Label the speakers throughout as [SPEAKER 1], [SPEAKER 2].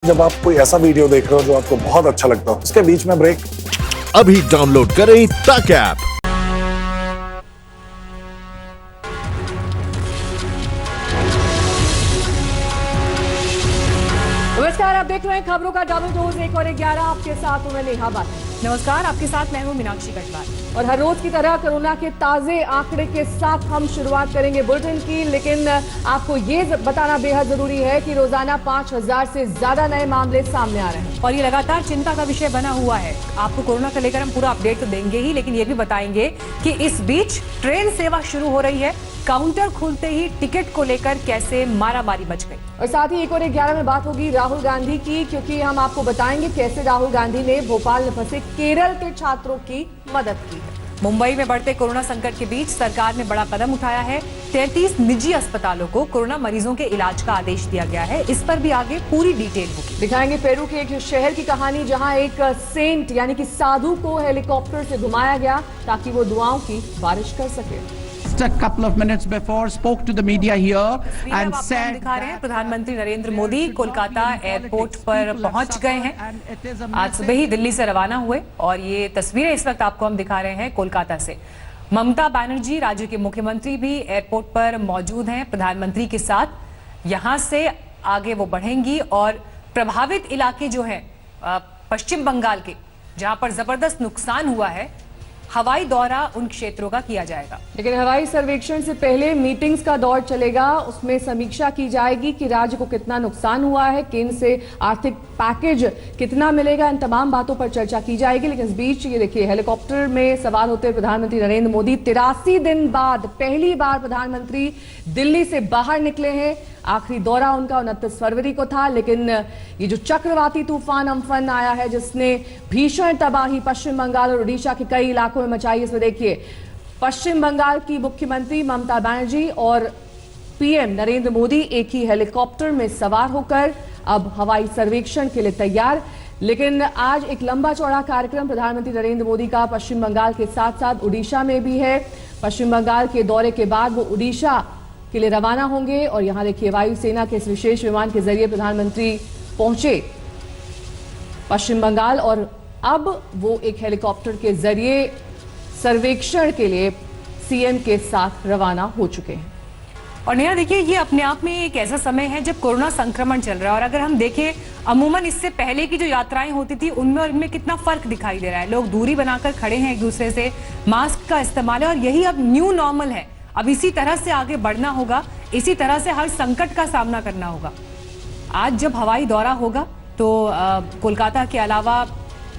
[SPEAKER 1] जब आप कोई ऐसा वीडियो देख रहे हो जो आपको बहुत अच्छा लगता हो, उसके बीच में ब्रेक।
[SPEAKER 2] अभी डाउनलोड करें तक ऐप।
[SPEAKER 3] नमस्कार, आप देख रहे हैं खबरों का डबल डोज 1 और 11। आपके साथ हूं मैं नेहा बात।
[SPEAKER 4] नमस्कार, आपके साथ मैं हूं मीनाक्षी कटवाल।
[SPEAKER 3] और हर रोज की तरह कोरोना के ताजे आंकड़े के साथ हम शुरुआत करेंगे बुलेटिन की, लेकिन आपको ये बताना बेहद जरूरी है कि रोजाना 5000 से ज्यादा नए मामले सामने आ रहे हैं
[SPEAKER 4] और ये लगातार चिंता का विषय बना हुआ है। आपको कोरोना को लेकर हम पूरा अपडेट तो देंगे ही, लेकिन ये भी बताएंगे कि इस बीच ट्रेन सेवा शुरू हो रही है। काउंटर खुलते ही टिकट को लेकर कैसे मारामारी मच गई।
[SPEAKER 3] और साथ ही 1 और 11 में बात होगी राहुल गांधी की, क्योंकि हम आपको बताएंगे कैसे राहुल गांधी ने भोपाल में फंसे केरल के छात्रों की मदद की है।
[SPEAKER 4] मुंबई में बढ़ते कोरोना संकट के बीच सरकार ने बड़ा कदम उठाया है। 33 निजी अस्पतालों को कोरोना मरीजों के इलाज का आदेश दिया गया है। इस पर भी आगे पूरी डिटेल होगी।
[SPEAKER 3] दिखाएंगे पेरू के एक शहर की कहानी, जहां एक सेंट यानी कि साधु को हेलीकॉप्टर से घुमाया गया ताकि वो दुआओं की बारिश कर सके।
[SPEAKER 5] A couple of minutes before spoke to the media here and said
[SPEAKER 4] दिखा रहे हैं प्रधानमंत्री नरेंद्र मोदी कोलकाता एयरपोर्ट पर पहुंच गए हैं। आज सुबह ही दिल्ली से रवाना हुए और ये तस्वीरें इस वक्त आपको हम दिखा रहे हैं कोलकाता से। ममता बनर्जी राज्य के मुख्यमंत्री भी एयरपोर्ट पर मौजूद हैं प्रधानमंत्री के साथ। यहां से आगे वो बढ़ेंगी और प्रभावित इलाके जो है पश्चिम बंगाल के, जहां पर जबरदस्त नुकसान हुआ है, हवाई दौरा उन क्षेत्रों का किया जाएगा।
[SPEAKER 3] लेकिन हवाई सर्वेक्षण से पहले मीटिंग्स का दौर चलेगा। उसमें समीक्षा की जाएगी कि राज्य को कितना नुकसान हुआ है, केंद्र से आर्थिक पैकेज कितना मिलेगा, इन तमाम बातों पर चर्चा की जाएगी। लेकिन इस बीच ये देखिए, हेलीकॉप्टर में सवार होते प्रधानमंत्री नरेंद्र मोदी 83 दिन बाद पहली बार प्रधानमंत्री दिल्ली से बाहर निकले हैं। आखिरी दौरा उनका 29 फरवरी को था, लेकिन ये जो चक्रवाती तूफान अम्फन आया है, जिसने भीषण तबाही पश्चिम बंगाल और ओडिशा के कई इलाकों में मचाई। इसमें देखिए, पश्चिम बंगाल की मुख्यमंत्री ममता बनर्जी और पीएम नरेंद्र मोदी एक ही हेलीकॉप्टर में सवार होकर अब हवाई सर्वेक्षण के लिए तैयार। लेकिन आज एक लंबा चौड़ा कार्यक्रम प्रधानमंत्री नरेंद्र मोदी का पश्चिम बंगाल के साथ साथ उड़ीसा में भी है। पश्चिम बंगाल के दौरे के बाद वो उड़ीसा के लिए रवाना होंगे और यहां देखिए, वायुसेना के इस विशेष विमान के जरिए प्रधानमंत्री पहुंचे पश्चिम बंगाल और अब वो एक हेलीकॉप्टर के जरिए सर्वेक्षण के लिए सीएम के साथ रवाना हो चुके हैं।
[SPEAKER 4] और नेहा देखिए, ये अपने आप में एक ऐसा समय है जब कोरोना संक्रमण चल रहा है और अगर हम देखें अमूमन इससे पहले की जो यात्राएं होती थी उनमें और इनमें कितना फर्क दिखाई दे रहा है। लोग दूरी बनाकर खड़े हैं एक दूसरे से, मास्क का इस्तेमाल है और यही अब न्यू नॉर्मल है। अब इसी तरह से आगे बढ़ना होगा, इसी तरह से हर संकट का सामना करना होगा। आज जब हवाई दौरा होगा तो कोलकाता के अलावा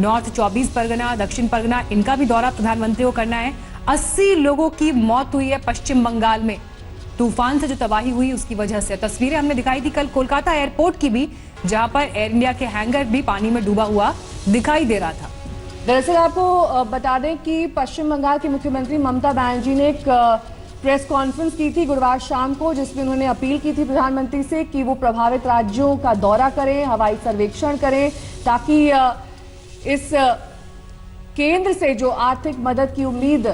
[SPEAKER 4] नॉर्थ 24 परगना, दक्षिण परगना, इनका भी दौरा प्रधानमंत्री को करना है। 80 लोगों की मौत हुई है पश्चिम बंगाल में तूफान से जो तबाही हुई उसकी वजह से। तस्वीरें हमने दिखाई थी कल कोलकाता एयरपोर्ट की भी, जहां पर एयर इंडिया के हैंगर भी पानी में डूबा हुआ दिखाई दे रहा था।
[SPEAKER 3] दरअसल आपको बता दें कि पश्चिम बंगाल की मुख्यमंत्री ममता बनर्जी ने एक प्रेस कॉन्फ्रेंस की थी गुरुवार शाम को, जिसमें उन्होंने अपील की थी प्रधानमंत्री से कि वो प्रभावित राज्यों का दौरा करें, हवाई सर्वेक्षण करें, ताकि इस केंद्र से जो आर्थिक मदद की उम्मीद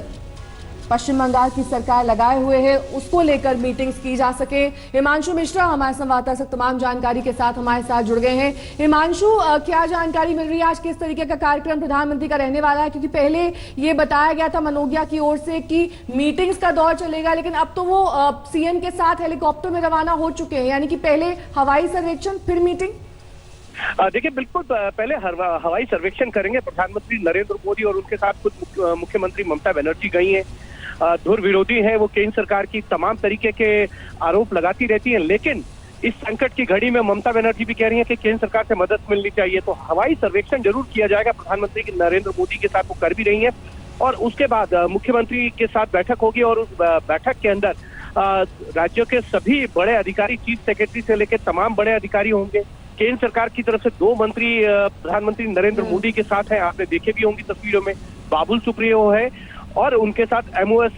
[SPEAKER 3] पश्चिम बंगाल की सरकार लगाए हुए है उसको लेकर मीटिंग्स की जा सके। हिमांशु मिश्रा हमारे संवाददाता से तमाम जानकारी के साथ हमारे साथ जुड़ गए हैं। हिमांशु, क्या जानकारी मिल रही है, आज किस तरीके का कार्यक्रम प्रधानमंत्री का रहने वाला है? क्योंकि पहले ये बताया गया था मनोगिया की ओर से कि मीटिंग्स का दौर चलेगा, लेकिन अब तो वो सीएम के साथ हेलीकॉप्टर में रवाना हो चुके हैं, यानी कि पहले हवाई सर्वेक्षण फिर मीटिंग।
[SPEAKER 6] देखिए, बिल्कुल पहले हवाई सर्वेक्षण करेंगे प्रधानमंत्री नरेंद्र मोदी और उनके साथ खुद मुख्यमंत्री ममता बनर्जी गई हैं। धुर विरोधी है, वो केंद्र सरकार की तमाम तरीके के आरोप लगाती रहती है, लेकिन इस संकट की घड़ी में ममता बनर्जी भी कह रही है कि केंद्र सरकार से मदद मिलनी चाहिए। तो हवाई सर्वेक्षण जरूर किया जाएगा, प्रधानमंत्री नरेंद्र मोदी के साथ वो कर भी रही है। और उसके बाद मुख्यमंत्री के साथ बैठक होगी और उस बैठक के अंदर राज्यों के सभी बड़े अधिकारी, चीफ सेक्रेटरी से लेकर तमाम बड़े अधिकारी होंगे। केंद्र सरकार की तरफ से 2 मंत्री प्रधानमंत्री नरेंद्र मोदी के साथ हैं, आपने देखे भी होंगी तस्वीरों में। बाबुल सुप्रियो है और उनके साथ एमओएस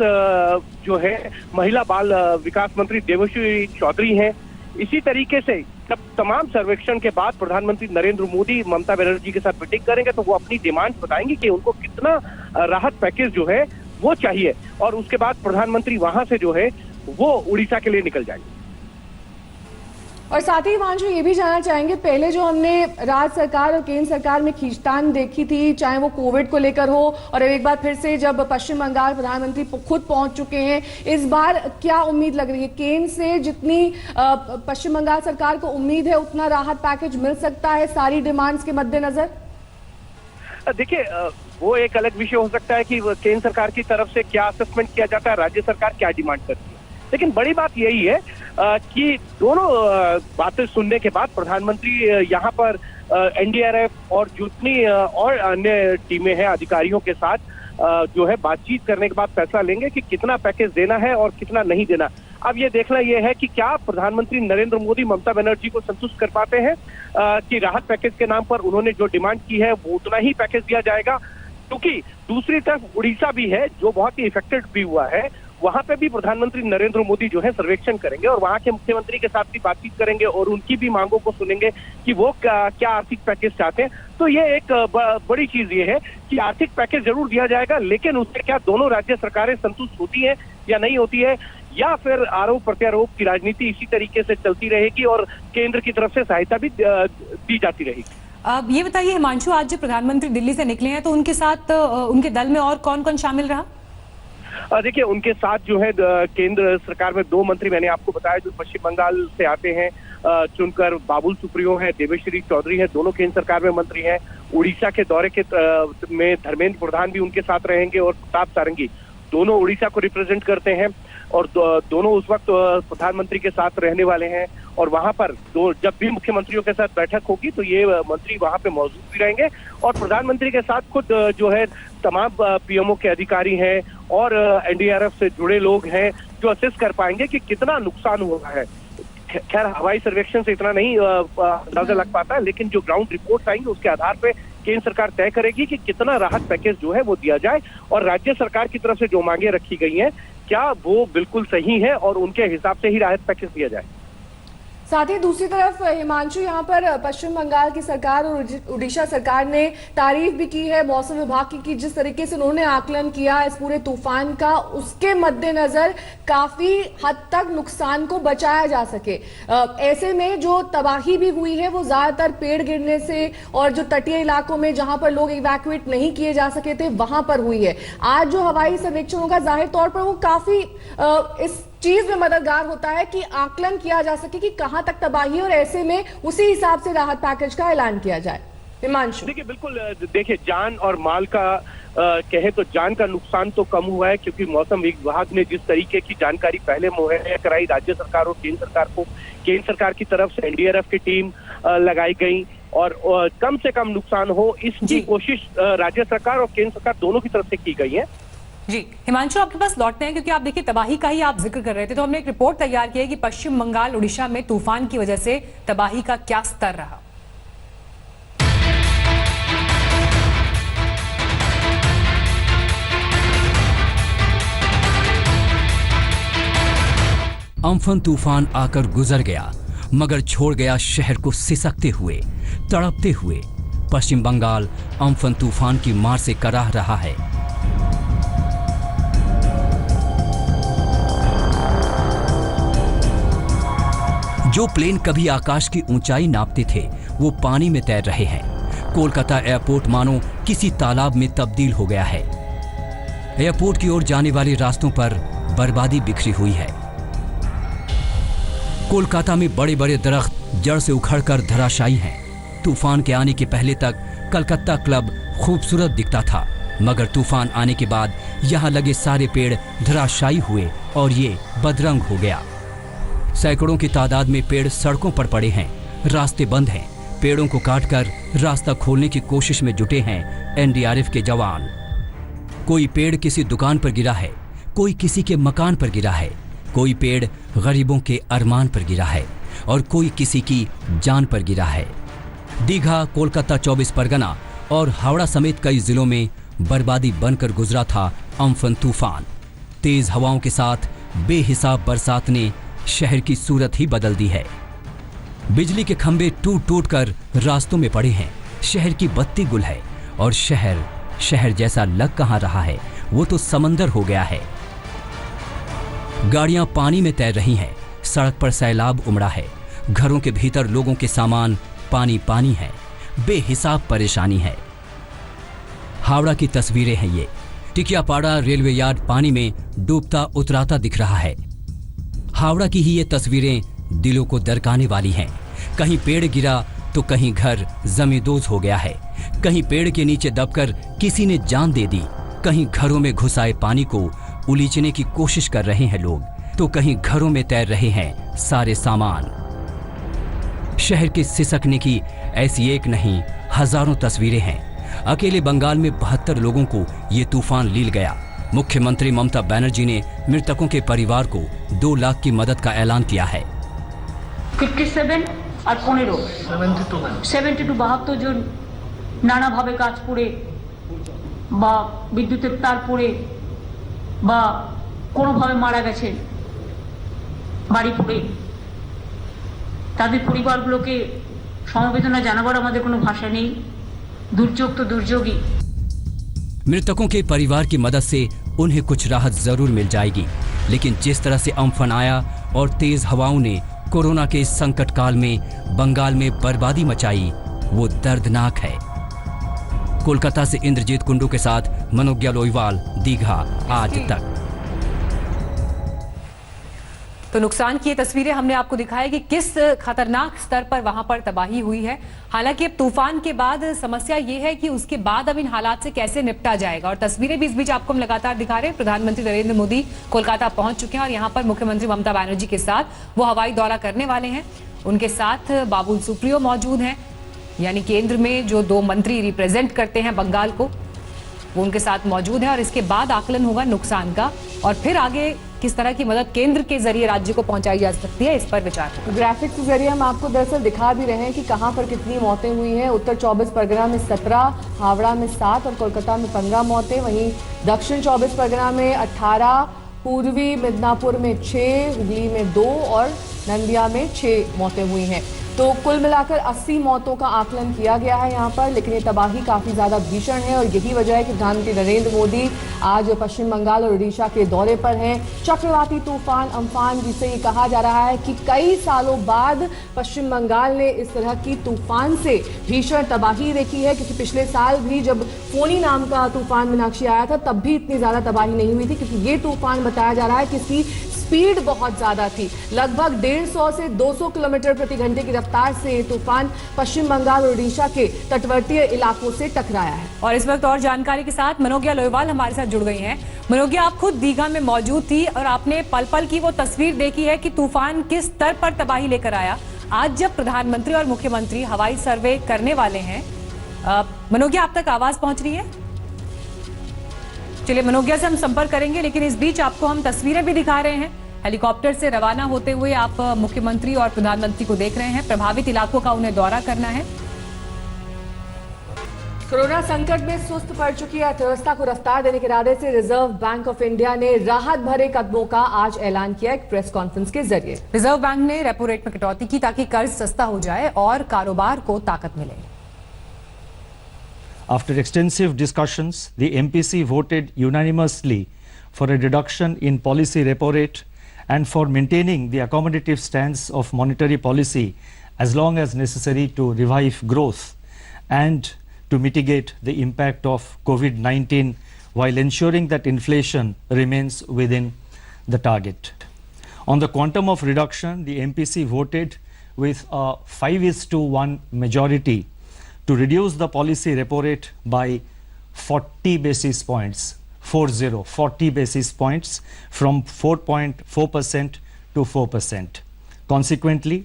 [SPEAKER 6] जो है महिला बाल विकास मंत्री देवश्री चौधरी हैं। इसी तरीके से जब तमाम सर्वेक्षण के बाद प्रधानमंत्री नरेंद्र मोदी ममता बनर्जी के साथ मीटिंग करेंगे तो वो अपनी डिमांड बताएंगे कि उनको कितना राहत पैकेज जो है वो चाहिए, और उसके बाद प्रधानमंत्री वहां से जो है वो उड़ीसा के लिए निकल जाएंगे।
[SPEAKER 3] और साथ ही हिमांशु ये भी जानना चाहेंगे, पहले जो हमने राज्य सरकार और केंद्र सरकार में खींचतान देखी थी, चाहे वो कोविड को लेकर हो और एक बार फिर से जब पश्चिम बंगाल प्रधानमंत्री खुद पहुंच चुके हैं, इस बार क्या उम्मीद लग रही है? केंद्र से जितनी पश्चिम बंगाल सरकार को उम्मीद है उतना राहत पैकेज मिल सकता है सारी डिमांड्स के मद्देनजर?
[SPEAKER 6] देखिए, वो एक अलग विषय हो सकता है कि केंद्र सरकार की तरफ से क्या असेसमेंट किया जाता है, राज्य सरकार क्या डिमांड करती है, लेकिन बड़ी बात यही है कि दोनों बातें सुनने के बाद प्रधानमंत्री यहाँ पर एनडीआरएफ और जितनी और अन्य टीमें हैं अधिकारियों के साथ जो है बातचीत करने के बाद फैसला लेंगे कि कितना पैकेज देना है और कितना नहीं देना। अब ये देखना ये है कि क्या प्रधानमंत्री नरेंद्र मोदी ममता बनर्जी को संतुष्ट कर पाते हैं कि राहत पैकेज के नाम पर उन्होंने जो डिमांड की है वो उतना ही पैकेज दिया जाएगा, क्योंकि दूसरी तरफ उड़ीसा भी है जो बहुत ही इफेक्टेड भी हुआ है। वहां पे भी प्रधानमंत्री नरेंद्र मोदी जो है सर्वेक्षण करेंगे और वहां के मुख्यमंत्री के साथ भी बातचीत करेंगे और उनकी भी मांगों को सुनेंगे कि वो क्या आर्थिक पैकेज चाहते हैं। तो ये एक बड़ी चीज ये है कि आर्थिक पैकेज जरूर दिया जाएगा, लेकिन उससे क्या दोनों राज्य सरकारें संतुष्ट होती है या नहीं होती है, या फिर आरोप प्रत्यारोप की राजनीति इसी तरीके से चलती रहेगी और केंद्र की तरफ से सहायता भी दी जाती रहेगी।
[SPEAKER 4] अब ये बताइए हिमांशु, आज जो प्रधानमंत्री दिल्ली से निकले हैं तो उनके साथ उनके दल में और कौन कौन शामिल रहा?
[SPEAKER 6] देखिए, उनके साथ जो है केंद्र सरकार में 2 मंत्री मैंने आपको बताया जो पश्चिम बंगाल से आते हैं चुनकर, बाबुल सुप्रियो है, देवेश्री चौधरी है, दोनों केंद्र सरकार में मंत्री हैं। उड़ीसा के दौरे के में धर्मेंद्र प्रधान भी उनके साथ रहेंगे और प्रताप सारंगी, दोनों उड़ीसा को रिप्रेजेंट करते हैं और दोनों उस वक्त प्रधानमंत्री के साथ रहने वाले हैं। और वहां पर जब भी मुख्यमंत्रियों के साथ बैठक होगी तो ये मंत्री वहां पे मौजूद भी रहेंगे और प्रधानमंत्री के साथ खुद जो है तमाम पीएमओ के अधिकारी हैं और एनडीआरएफ से जुड़े लोग हैं जो असेस कर पाएंगे कि कितना नुकसान हुआ है। खैर, हवाई सर्वेक्षण से इतना नहीं अंदाजा लग पाता है, लेकिन जो ग्राउंड रिपोर्ट आएंगे उसके आधार पे केंद्र सरकार तय करेगी कि कितना राहत पैकेज जो है वो दिया जाए और राज्य सरकार की तरफ से जो मांगे रखी गई हैं क्या वो बिल्कुल सही है और उनके हिसाब से ही राहत पैकेज दिया जाए।
[SPEAKER 3] साथ ही दूसरी तरफ हिमांशु, यहाँ पर पश्चिम बंगाल की सरकार और उड़ीसा सरकार ने तारीफ भी की है मौसम विभाग की कि जिस तरीके से उन्होंने आकलन किया इस पूरे तूफान का, उसके मद्देनजर काफी हद तक नुकसान को बचाया जा सके। ऐसे में जो तबाही भी हुई है वो ज्यादातर पेड़ गिरने से और जो तटीय इलाकों में जहां पर लोग इवैक्यूएट नहीं किए जा सके थे वहां पर हुई है। आज जो हवाई सर्वेक्षण होगा जाहिर तौर पर वो काफी इस चीज में मददगार होता है कि आकलन किया जा सके कि कहां तक तबाही और ऐसे में उसी हिसाब से राहत पैकेज का ऐलान किया जाए। हिमांशु, देखिए
[SPEAKER 6] बिल्कुल, देखिए जान और माल का कहे तो जान का नुकसान तो कम हुआ है क्योंकि मौसम विभाग ने जिस तरीके की जानकारी पहले मुहैया कराई राज्य सरकार और केंद्र सरकार को, केंद्र सरकार की तरफ से एनडीआरएफ की टीम लगाई गई और कम से कम नुकसान हो इसकी कोशिश राज्य सरकार और केंद्र सरकार दोनों की तरफ से की गई है।
[SPEAKER 4] जी हिमांशु, आपके पास लौटते हैं क्योंकि आप देखिए तबाही का ही आप जिक्र कर रहे थे, तो हमने एक रिपोर्ट तैयार की है कि पश्चिम बंगाल उड़ीसा में तूफान की वजह से तबाही का क्या स्तर रहा।
[SPEAKER 7] अम्फन तूफान आकर गुजर गया मगर छोड़ गया शहर को सिसकते हुए, तड़पते हुए। पश्चिम बंगाल अम्फन तूफान की मार से कराह रहा है। जो प्लेन कभी आकाश की ऊंचाई नापते थे वो पानी में तैर रहे हैं। कोलकाता एयरपोर्ट मानो किसी तालाब में तब्दील हो गया है। एयरपोर्ट की ओर जाने वाले रास्तों पर बर्बादी बिखरी हुई है। कोलकाता में बड़े बड़े दरख्त जड़ से उखड़कर धराशायी हैं। तूफान के आने के पहले तक कलकत्ता क्लब खूबसूरत दिखता था, मगर तूफान आने के बाद यहाँ लगे सारे पेड़ धराशायी हुए और ये बदरंग हो गया। सैकड़ों की तादाद में पेड़ सड़कों पर पड़े हैं, रास्ते बंद हैं। पेड़ों को काटकर रास्ता खोलने की कोशिश में जुटे हैं एनडीआरएफ के जवान। कोई पेड़ किसी दुकान पर गिरा है, कोई किसी के मकान पर गिरा है, कोई पेड़ गरीबों के अरमान पर गिरा है और कोई किसी की जान पर गिरा है। दीघा, कोलकाता, 24 परगना और हावड़ा समेत कई जिलों में बर्बादी बनकर गुजरा था अम्फन तूफान। तेज हवाओं के साथ बेहिसाब बरसात ने शहर की सूरत ही बदल दी है। बिजली के खंभे टूट टूट कर रास्तों में पड़े हैं। शहर की बत्ती गुल है और शहर जैसा लग कहां रहा है, वो तो समंदर हो गया है। गाड़ियां पानी में तैर रही हैं, सड़क पर सैलाब उमड़ा है। घरों के भीतर लोगों के सामान पानी पानी है, बेहिसाब परेशानी है। हावड़ा की तस्वीरें हैं ये। टिकियापाड़ा रेलवे यार्ड पानी में डूबता उतराता दिख रहा है। हावड़ा की ही ये तस्वीरें दिलों को दरकाने वाली हैं। कहीं पेड़ गिरा तो कहीं घर जमींदोज हो गया है, कहीं पेड़ के नीचे दबकर किसी ने जान दे दी, कहीं घरों में घुस आए पानी को उलीचने की कोशिश कर रहे हैं लोग, तो कहीं घरों में तैर रहे हैं सारे सामान। शहर के सिसकने की ऐसी एक नहीं हजारों तस्वीरें हैं। अकेले बंगाल में 72 लोगों को ये तूफान लील गया। मुख्यमंत्री ममता बनर्जी ने मृतकों के परिवार को 2 लाख की मदद का ऐलान किया है।
[SPEAKER 8] 57 আর 15 72 72 জন নানাভাবে কাজ পড়ে বা বিদ্যুতের তার পড়ে বা কোনোভাবে মারা গেছেন বাড়ি পড়ে, তাদের পরিবারগুলোকে সমবেদনা জানাবার আমাদের কোনো ভাষা নেই। दुर्योग तो दुर्योगी।
[SPEAKER 7] मृतकों के परिवार की मदद से उन्हें कुछ राहत जरूर मिल जाएगी, लेकिन जिस तरह से अम्फन आया और तेज हवाओं ने कोरोना के इस संकट काल में बंगाल में बर्बादी मचाई, वो दर्दनाक है। कोलकाता से इंद्रजीत कुंडू के साथ मनोज्ञा लोईवाल, दीघा आज तक।
[SPEAKER 4] तो नुकसान की ये तस्वीरें हमने आपको दिखाई कि किस खतरनाक स्तर पर वहां पर तबाही हुई है। हालांकि अब तूफान के बाद समस्या ये है कि उसके बाद अब इन हालात से कैसे निपटा जाएगा, और तस्वीरें भी इस बीच आपको हम लगातार दिखा रहे हैं। प्रधानमंत्री नरेंद्र मोदी कोलकाता पहुंच चुके हैं और यहाँ पर मुख्यमंत्री ममता बनर्जी के साथ वो हवाई दौरा करने वाले हैं। उनके साथ बाबुल सुप्रियो मौजूद हैं, यानी केंद्र में जो 2 मंत्री रिप्रेजेंट करते हैं बंगाल को, वो उनके साथ मौजूद है। और इसके बाद आकलन होगा नुकसान का, और फिर आगे किस तरह की मदद केंद्र के जरिए राज्य को पहुंचाई जा सकती है, इस पर विचार होगा।
[SPEAKER 3] ग्राफिक्स के जरिए हम आपको दरअसल दिखा भी रहे हैं कि कहां पर कितनी मौतें हुई हैं। उत्तर 24 परगना में 17, हावड़ा में 7 और कोलकाता में 15 मौतें। वहीं दक्षिण 24 परगना में 18, पूर्वी मिदनापुर में 6, हुगली में 2 और नंदिया में 6 मौतें हुई हैं। तो कुल मिलाकर 80 मौतों का आकलन किया गया है यहाँ पर, लेकिन ये तबाही काफ़ी ज़्यादा भीषण है और यही वजह है कि प्रधानमंत्री नरेंद्र मोदी आज पश्चिम बंगाल और ओडिशा के दौरे पर हैं। चक्रवाती तूफान अम्फान, जिसे ये कहा जा रहा है कि कई सालों बाद पश्चिम बंगाल ने इस तरह की तूफान से भीषण तबाही देखी है, क्योंकि पिछले साल भी जब फोनी नाम का तूफान मीनाक्षी आया था तब भी इतनी ज़्यादा तबाही नहीं हुई थी, क्योंकि ये तूफान बताया जा रहा है कि इसकी स्पीड बहुत ज्यादा थी। लगभग 150 से 200 किलोमीटर प्रति घंटे की रफ्तार से ये तूफान पश्चिम बंगाल और ओडिशा के तटवर्तीय इलाकों से टकराया है।
[SPEAKER 4] और इस वक्त और जानकारी के साथ मनोज्ञा लोईवाल हमारे साथ जुड़ गई हैं। मनोज्ञा, आप खुद दीघा में मौजूद थी और आपने पल पल की वो तस्वीर देखी है कि तूफान किस स्तर पर तबाही लेकर आया। आज जब प्रधानमंत्री और मुख्यमंत्री हवाई सर्वे करने वाले हैं, मनोज्ञा आप तक आवाज पहुंच रही है? चलिए मनोज्ञा से हम संपर्क करेंगे, लेकिन इस बीच आपको हम तस्वीरें भी दिखा रहे हैं। हेलीकॉप्टर से रवाना होते हुए आप मुख्यमंत्री और प्रधानमंत्री को देख रहे हैं। प्रभावित इलाकों का उन्हें दौरा करना है।
[SPEAKER 3] कोरोना संकट में सुस्त पड़ चुकी अर्थव्यवस्था को रफ्तार देने के इरादे से रिजर्व बैंक ऑफ इंडिया ने राहत भरे कदमों का आज ऐलान किया एक प्रेस कॉन्फ्रेंस के जरिए।
[SPEAKER 4] रिजर्व बैंक ने रेपो रेट में कटौती की ताकि कर्ज सस्ता हो जाए और कारोबार को ताकत मिले।
[SPEAKER 9] After extensive discussions, the MPC voted unanimously for a reduction in policy repo rate and for maintaining the accommodative stance of monetary policy as long as necessary to revive growth and to mitigate the impact of COVID-19 while ensuring that inflation remains within the target. On the quantum of reduction, the MPC voted with a 5:1 majority to reduce the policy repo rate by 40 basis points, 40 basis points from 4.4% to 4%. Consequently,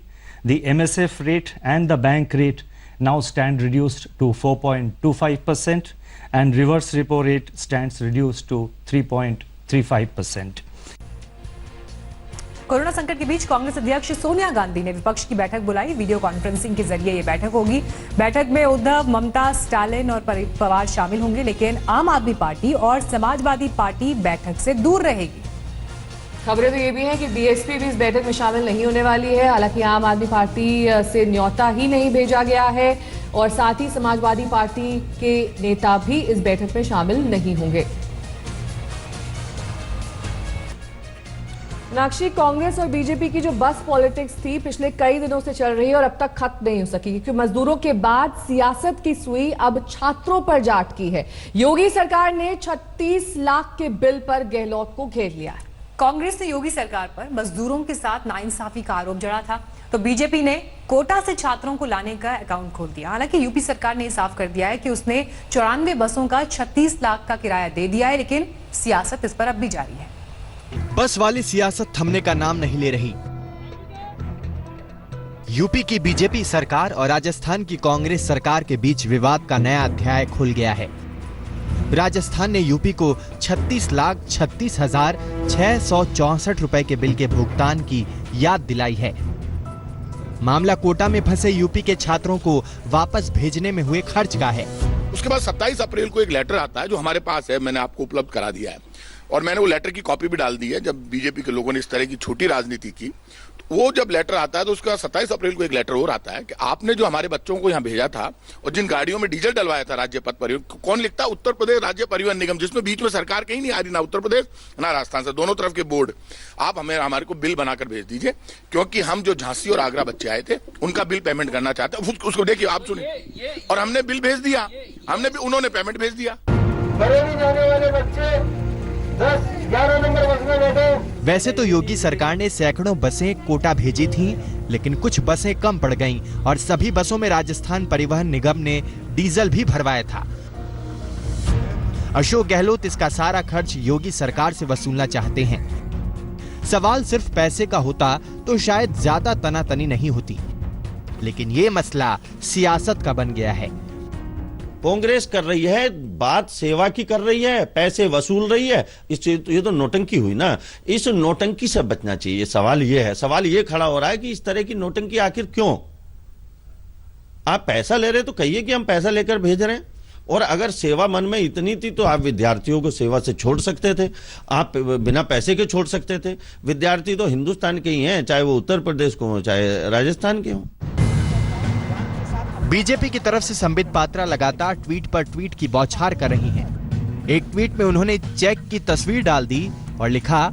[SPEAKER 9] the MSF rate and the bank rate now stand reduced to 4.25% and reverse repo rate stands reduced to 3.35%.
[SPEAKER 4] Corona संकट के बीच कांग्रेस अध्यक्ष सोनिया गांधी ने विपक्ष की बैठक बुलाई। Video conferencing के जरिए ये बैठक होगी। बैठक में उद्धव, ममता, स्टालिन और पवार शामिल होंगे, लेकिन आम आदमी पार्टी और समाजवादी पार्टी बैठक से दूर रहेगी।
[SPEAKER 3] खबरें तो ये भी हैं कि बीएसपी भी इस बैठक में शामिल नहीं होने वाली है। हालांकि आम आदमी पार्टी से न्योता ही नहीं भेजा गया है और साथ ही समाजवादी पार्टी के नेता भी इस बैठक में शामिल नहीं होंगे। मीनाक्षी, कांग्रेस और बीजेपी की जो बस पॉलिटिक्स थी पिछले कई दिनों से चल रही है और अब तक खत्म नहीं हो सकी, क्योंकि मजदूरों के बाद सियासत की सुई अब छात्रों पर जा अटकी है। योगी सरकार ने 36 लाख के बिल पर गहलोत को घेर लिया है।
[SPEAKER 4] कांग्रेस ने योगी सरकार पर मजदूरों के साथ नाइंसाफी का आरोप जड़ा था, तो बीजेपी ने कोटा से छात्रों को लाने का अकाउंट खोल दिया। हालांकि यूपी सरकार ने साफ कर दिया है कि उसने 94 बसों का 36 लाख का किराया दे दिया है, लेकिन सियासत इस पर अब भी जारी है।
[SPEAKER 10] बस वाली सियासत थमने का नाम नहीं ले रही। यूपी की बीजेपी सरकार और राजस्थान की कांग्रेस सरकार के बीच विवाद का नया अध्याय खुल गया है। राजस्थान ने यूपी को 36,36,664 रुपए के बिल के भुगतान की याद दिलाई है। मामला कोटा में फंसे यूपी के छात्रों को वापस भेजने में हुए खर्च का है।
[SPEAKER 11] उसके बाद 27 अप्रैल को एक लेटर आता है जो हमारे पास है, मैंने आपको उपलब्ध करा दिया है और मैंने वो लेटर की कॉपी भी डाल दी है। जब बीजेपी के लोगों ने इस तरह की छोटी राजनीति की, तो वो जब लेटर आता है तो उसका 27 अप्रैल को एक लेटर और आता है कि आपने जो हमारे बच्चों को यहाँ भेजा था और जिन गाड़ियों में डीजल डलवाया था राज्य पथ परिवहन, कौन लिखता है? उत्तर प्रदेश राज्य परिवहन निगम, जिसमें बीच में सरकार कहीं नहीं आ रही, ना उत्तर प्रदेश ना राजस्थान से, दोनों तरफ के बोर्ड। आप हमारे को बिल बनाकर भेज दीजिए, क्योंकि हम जो झांसी और आगरा बच्चे आए थे उनका बिल पेमेंट करना चाहते हैं। उसको देखिए, आप सुनिए, और हमने बिल भेज दिया, उन्होंने पेमेंट भेज दिया।
[SPEAKER 12] बरेली जाने वाले बच्चे 10-11 नंबर बस में बैठे।
[SPEAKER 10] वैसे तो योगी सरकार ने सैकड़ों बसें कोटा भेजी थीं, लेकिन कुछ बसें कम पड़ गईं और सभी बसों में राजस्थान परिवहन निगम ने डीजल भी भरवाया था। अशोक गहलोत इसका सारा खर्च योगी सरकार से वसूलना चाहते हैं। सवाल सिर्फ पैसे का होता तो शायद ज्यादा तनातनी नहीं होती, लेकिन ये मसला सियासत का बन गया है।
[SPEAKER 13] कांग्रेस कर रही है बात, सेवा की कर रही है, पैसे वसूल रही है, इससे ये तो नोटंकी हुई ना। इस नोटंकी से बचना चाहिए। सवाल ये है, सवाल ये खड़ा हो रहा है कि इस तरह की नोटंकी आखिर क्यों? आप पैसा ले रहे तो कहिए कि हम पैसा लेकर भेज रहे हैं, और अगर सेवा मन में इतनी थी तो आप विद्यार्थियों को सेवा से छोड़ सकते थे, आप बिना पैसे के छोड़ सकते थे। विद्यार्थी तो हिंदुस्तान के ही हैं, चाहे वो उत्तर प्रदेश को हो चाहे राजस्थान के हो।
[SPEAKER 10] बीजेपी की तरफ से संबित पात्रा लगातार ट्वीट पर ट्वीट की बौछार कर रही हैं। एक ट्वीट में उन्होंने चेक की तस्वीर डाल दी और लिखा,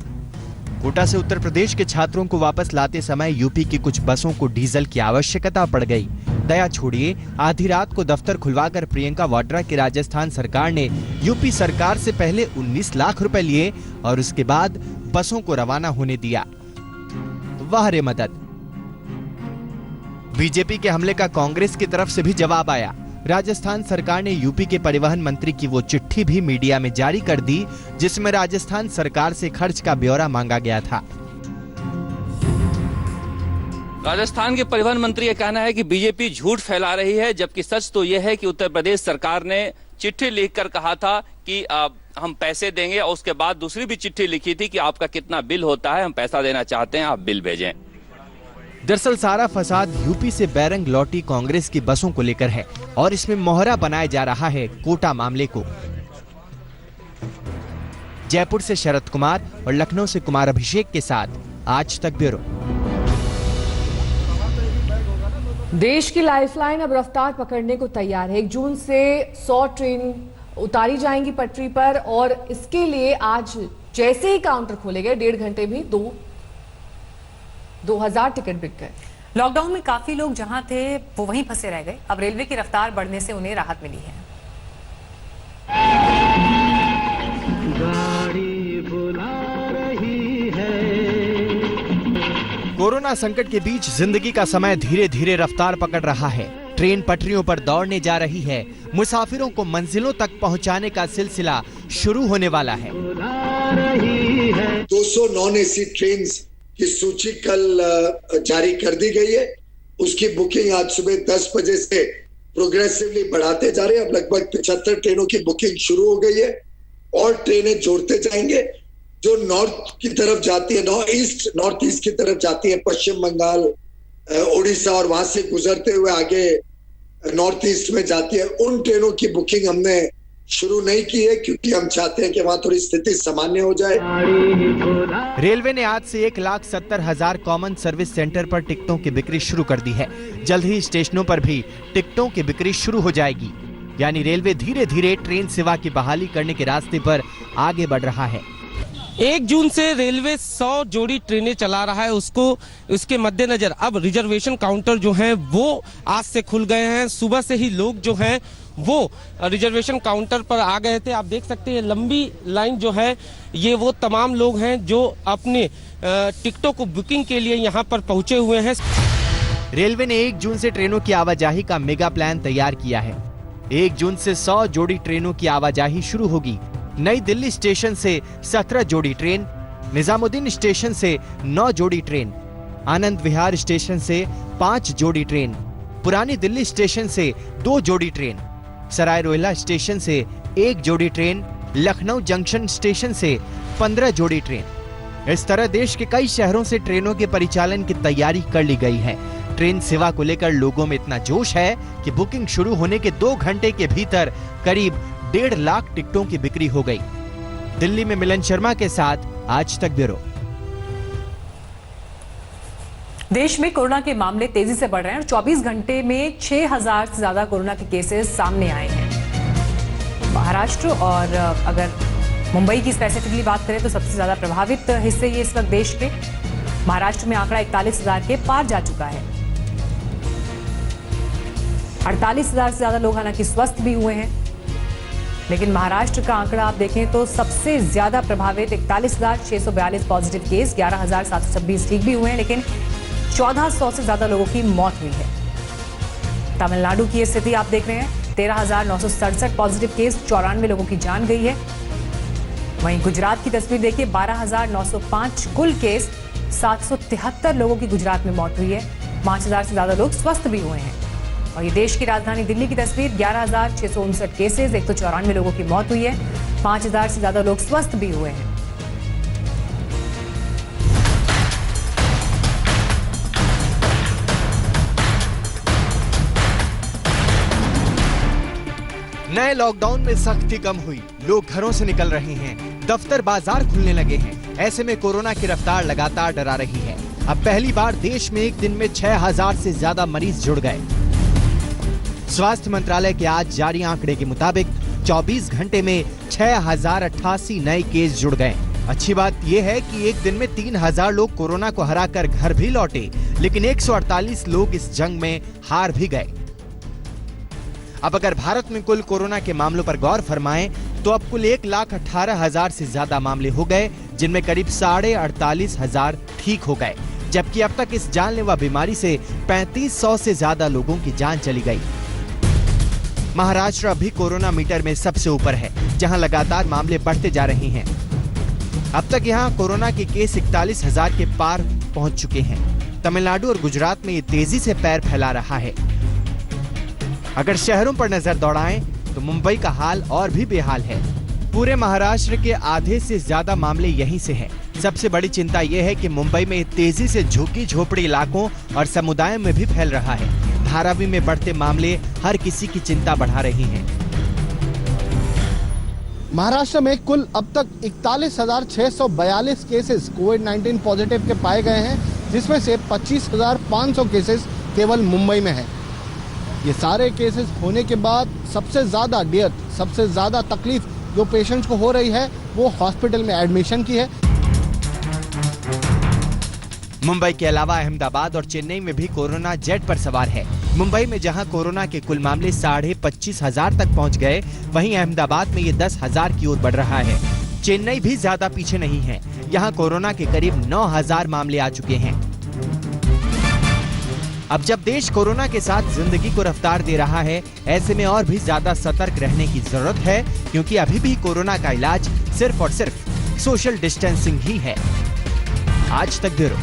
[SPEAKER 10] कोटा से उत्तर प्रदेश के छात्रों को वापस लाते समय यूपी की कुछ बसों को डीजल की आवश्यकता पड़ गई। दया छोड़िए, आधी रात को दफ्तर खुलवाकर प्रियंका वाड्रा की राजस्थान सरकार ने यूपी सरकार से पहले 19 लाख रुपए लिए और उसके बाद बसों को रवाना होने दिया। वाह रे मदद। बीजेपी के हमले का कांग्रेस की तरफ से भी जवाब आया। राजस्थान सरकार ने यूपी के परिवहन मंत्री की वो चिट्ठी भी मीडिया में जारी कर दी जिसमें राजस्थान सरकार से खर्च का ब्यौरा मांगा गया था।
[SPEAKER 14] राजस्थान के परिवहन मंत्री का कहना है कि बीजेपी झूठ फैला रही है, जबकि सच तो यह है कि उत्तर प्रदेश सरकार ने चिट्ठी लिखकर कहा था कि हम पैसे देंगे, और उसके बाद दूसरी भी चिट्ठी लिखी थी कि आपका कितना बिल होता है, हम पैसा देना चाहते हैं, आप बिल भेजें।
[SPEAKER 10] दरअसल सारा फसाद यूपी से बैरंग लौटी कांग्रेस की बसों को लेकर है और इसमें मोहरा बनाया जा रहा है कोटा मामले को। जयपुर से शरद कुमार और लखनऊ से कुमार अभिषेक के साथ आज तक ब्यूरो।
[SPEAKER 3] देश की लाइफलाइन अब रफ्तार पकड़ने को तैयार है। 1 जून से 100 ट्रेन उतारी जाएंगी पटरी पर, और इसके लिए आज जैसे ही काउंटर खोले गए 1.5 घंटे में 2000 टिकट बिक गए।
[SPEAKER 4] लॉकडाउन में काफी लोग जहां थे वो वहीं फंसे रह गए। अब रेलवे की रफ्तार बढ़ने से उन्हें राहत मिली है।
[SPEAKER 12] गाड़ी बुला रही है।
[SPEAKER 10] कोरोना संकट के बीच जिंदगी का समय धीरे धीरे रफ्तार पकड़ रहा है। ट्रेन पटरियों पर दौड़ने जा रही है। मुसाफिरों को मंजिलों तक पहुंचाने का सिलसिला शुरू होने वाला है।
[SPEAKER 15] 200 नॉन एसी ट्रेन की सूची कल जारी कर दी गई है। उसकी बुकिंग आज सुबह 10 बजे से प्रोग्रेसिवली बढ़ाते जा रहे हैं। अब लगभग 75 ट्रेनों की बुकिंग शुरू हो गई है और ट्रेनें जोड़ते जाएंगे। जो नॉर्थ की तरफ जाती है, नॉर्थ ईस्ट की तरफ जाती है, पश्चिम बंगाल, उड़ीसा, और वहां से गुजरते हुए आगे नॉर्थ ईस्ट में जाती है, उन ट्रेनों की बुकिंग हमने शुरू नहीं की है, क्योंकि हम चाहते हैं कि वहां थोड़ी स्थिति सामान्य हो जाए।
[SPEAKER 10] रेलवे ने आज से 1,70,000 कॉमन सर्विस सेंटर पर टिकटों की बिक्री शुरू कर दी है। जल्द ही स्टेशनों पर भी टिकटों की बिक्री शुरू हो जाएगी। यानी रेलवे धीरे धीरे ट्रेन सेवा की बहाली करने के रास्ते पर आगे बढ़ रहा है।
[SPEAKER 16] 1 जून से रेलवे 100 जोड़ी ट्रेनें चला रहा है, उसके मद्देनजर अब रिजर्वेशन काउंटर जो हैं वो आज से खुल गए हैं। सुबह से ही लोग जो हैं वो रिजर्वेशन काउंटर पर आ गए थे। आप देख सकते हैं लंबी लाइन जो है ये वो तमाम लोग हैं जो अपने टिकटों को बुकिंग के लिए यहाँ पर पहुंचे हुए हैं।
[SPEAKER 10] रेलवे ने 1 जून से ट्रेनों की आवाजाही का मेगा प्लान तैयार किया है। 1 जून से 100 जोड़ी ट्रेनों की आवाजाही शुरू होगी। नई दिल्ली स्टेशन से 17 जोड़ी ट्रेन, निजामुद्दीन स्टेशन से 9 जोड़ी ट्रेन, आनंद विहार स्टेशन से 5 जोड़ी ट्रेन, पुरानी दिल्ली स्टेशन से 2 जोड़ी ट्रेन, सराय रोहिला स्टेशन से 1 जोड़ी ट्रेन, लखनऊ जंक्शन स्टेशन से 15 जोड़ी ट्रेन। इस तरह देश के कई शहरों से ट्रेनों के परिचालन की तैयारी कर ली गई है। ट्रेन सेवा को लेकर लोगों में इतना जोश है कि बुकिंग शुरू होने के 2 घंटे के भीतर करीब 1.5 लाख टिकटों की बिक्री हो गई। दिल्ली में मिलन शर्मा के साथ आज तक ब्यूरो।
[SPEAKER 4] देश में कोरोना के मामले तेजी से बढ़ रहे हैं और 24 घंटे में 6000 से ज्यादा कोरोना के केसेस सामने आए हैं। महाराष्ट्र और अगर मुंबई की स्पेसिफिकली बात करें तो सबसे ज्यादा प्रभावित हिस्से ये इस वक्त देश के। महाराष्ट्र में आंकड़ा 41,000 के पार जा चुका है। 48,000 से ज्यादा लोग हालांकि स्वस्थ भी हुए हैं, लेकिन महाराष्ट्र का आंकड़ा आप देखें तो सबसे ज्यादा प्रभावित 41,642 पॉजिटिव केस, 11,726 ठीक भी हुए हैं, लेकिन 1400 से ज्यादा लोगों की मौत हुई है। तमिलनाडु की स्थिति आप देख रहे हैं, 13,967 पॉजिटिव केस, 94 लोगों की जान गई है। वहीं गुजरात की तस्वीर देखिए, 12,905 कुल केस, 773 लोगों की गुजरात में मौत हुई है, 5,000 से ज्यादा लोग स्वस्थ भी हुए हैं। और ये देश की राजधानी दिल्ली की तस्वीर, 11,659 केसेस, 194 लोगों की मौत हुई है, 5,000 से ज्यादा लोग स्वस्थ भी हुए हैं।
[SPEAKER 10] नए लॉकडाउन में सख्ती कम हुई, लोग घरों से निकल रहे हैं, दफ्तर बाजार खुलने लगे हैं। ऐसे में कोरोना की रफ्तार लगातार डरा रही है। अब पहली बार देश में एक दिन में 6,000 से ज्यादा मरीज जुड़ गए। स्वास्थ्य मंत्रालय के आज जारी आंकड़े के मुताबिक 24 घंटे में 6,088 नए केस जुड़ गए। अच्छी बात यह है कि एक दिन में 3,000 लोग कोरोना को हराकर घर भी लौटे, लेकिन 148 लोग इस जंग में हार भी गए। अब अगर भारत में कुल कोरोना के मामलों पर गौर फरमाएं तो अब कुल 1,18,000 से ज्यादा मामले हो गए, जिनमें करीब 48,500 ठीक हो गए, जबकि अब तक इस जानलेवा बीमारी से 3,500 से ज्यादा लोगों की जान चली गई। महाराष्ट्र अभी कोरोना मीटर में सबसे ऊपर है, जहां लगातार मामले बढ़ते जा रहे हैं। अब तक यहां कोरोना के केस 41,000 के पार पहुंच चुके हैं। तमिलनाडु और गुजरात में ये तेजी से पैर फैला रहा है। अगर शहरों पर नजर दौड़ाएं तो मुंबई का हाल और भी बेहाल है। पूरे महाराष्ट्र के आधे से ज्यादा मामले यहीं से हैं। सबसे बड़ी चिंता यह है कि मुंबई में तेजी से झुग्गी झोपड़ी इलाकों और समुदायों में भी फैल रहा है। धारावी में बढ़ते मामले हर किसी की चिंता बढ़ा रही हैं।
[SPEAKER 17] महाराष्ट्र में कुल अब तक 41,642 केसेस कोविड-19 पॉजिटिव के पाए गए हैं, जिसमें से 25,500 केसेस केवल मुंबई में है। ये सारे केसेस होने के बाद सबसे ज्यादा डेथ, सबसे ज्यादा तकलीफ जो पेशेंट्स को हो रही है वो हॉस्पिटल में एडमिशन की है।
[SPEAKER 10] मुंबई के अलावा अहमदाबाद और चेन्नई में भी कोरोना जेट पर सवार है। मुंबई में जहां कोरोना के कुल मामले 25,500 तक पहुंच गए, वहीं अहमदाबाद में ये 10,000 की ओर बढ़ रहा है। चेन्नई भी ज्यादा पीछे नहीं है, यहाँ कोरोना के करीब 9,000 मामले आ चुके हैं। अब जब देश कोरोना के साथ जिंदगी को रफ्तार दे रहा है, ऐसे में और भी ज्यादा सतर्क रहने की जरूरत है, क्योंकि अभी भी कोरोना का इलाज सिर्फ और सिर्फ सोशल डिस्टेंसिंग ही है। आज तक ब्यूरो।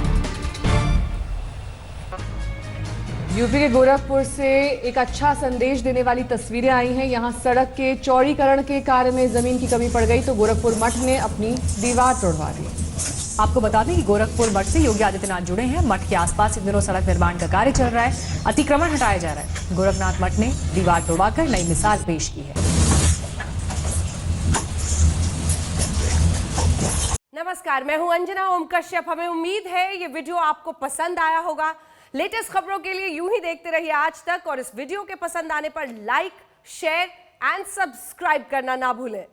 [SPEAKER 3] यूपी के गोरखपुर से एक अच्छा संदेश देने वाली तस्वीरें आई हैं। यहाँ सड़क के चौड़ीकरण के कार्य में जमीन की कमी पड़ गई तो गोरखपुर मठ ने अपनी दीवार तोड़वा दी।
[SPEAKER 4] आपको बता दें कि गोरखपुर मठ से योगी आदित्यनाथ जुड़े हैं। मठ के आसपास इन दिनों सड़क निर्माण का कार्य चल रहा है, अतिक्रमण हटाया जा रहा है। गोरखनाथ मठ ने दीवार तोड़वाकर नई मिसाल पेश की है।
[SPEAKER 18] नमस्कार, मैं हूं अंजना ओम कश्यप। हमें उम्मीद है ये वीडियो आपको पसंद आया होगा। लेटेस्ट खबरों के लिए यूं ही देखते रहिए आज तक, और इस वीडियो के पसंद आने पर लाइक, शेयर एंड सब्सक्राइब करना ना भूलें।